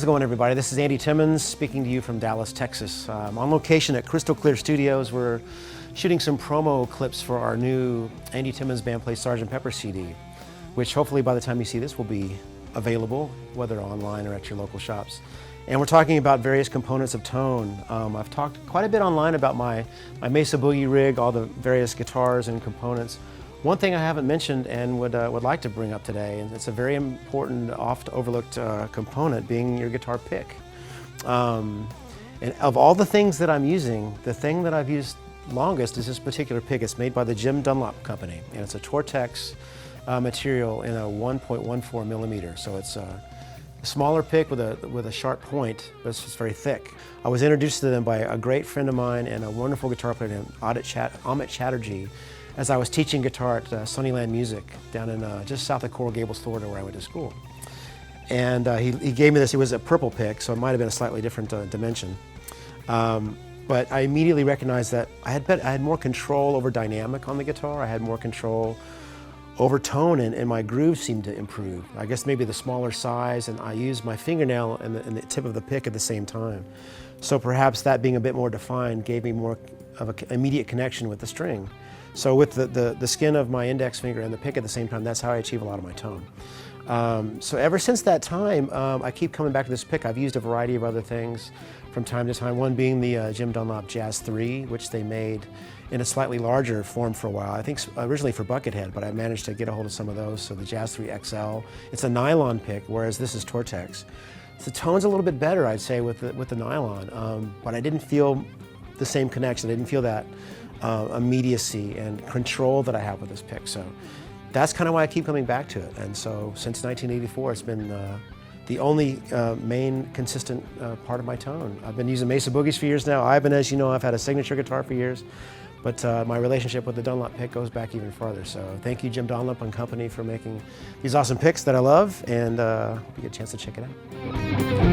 How's it going, everybody? This is Andy Timmons speaking to you from Dallas, Texas. I'm on location at Crystal Clear Studios. We're shooting some promo clips for our new Andy Timmons Band plays Sgt Peppers CD, which hopefully by the time you see this will be available, whether online or at your local shops. And we're talking about various components of tone. I've talked quite a bit online about my Mesa Boogie rig, all the various guitars and components. One thing I haven't mentioned and would like to bring up today, and it's a very important, oft overlooked component, being your guitar pick. And of all the things that I'm using, the thing that I've used longest is this particular pick. It's made by the Dunlop Company, and it's a Tortex material in a 1.14 millimeter. So it's a smaller pick with a sharp point, but it's very thick. I was introduced to them by a great friend of mine and a wonderful guitar player named Amit Chatterjee, as I was teaching guitar at Sunnyland Music down in just south of Coral Gables, Florida, where I went to school. And he gave me this. It was a purple pick, so it might have been a slightly different dimension. But I immediately recognized that I had more control over dynamic on the guitar. I had more control over tone, and my groove seemed to improve. I guess maybe the smaller size, and I used my fingernail and the tip of the pick at the same time. So perhaps that being a bit more defined gave me more of an immediate connection with the string. So with the skin of my index finger and the pick at the same time, that's how I achieve a lot of my tone. So ever since that time, I keep coming back to this pick. I've used a variety of other things from time to time, one being the Dunlop Jazz III, which they made in a slightly larger form for a while. I think originally for Buckethead, but I managed to get a hold of some of those. So the Jazz III XL, it's a nylon pick, whereas this is Tortex. So the tone's a little bit better, I'd say, with the nylon, but I didn't feel the same connection. I didn't feel that immediacy and control that I have with this pick. So that's kind of why I keep coming back to it. And so since 1984, it's been the only main consistent part of my tone. I've been using Mesa Boogies for years now. As you know, I've had a signature guitar for years, but my relationship with the Dunlop pick goes back even farther. So thank you, Jim Dunlop and company, for making these awesome picks that I love, and you get a chance to check it out.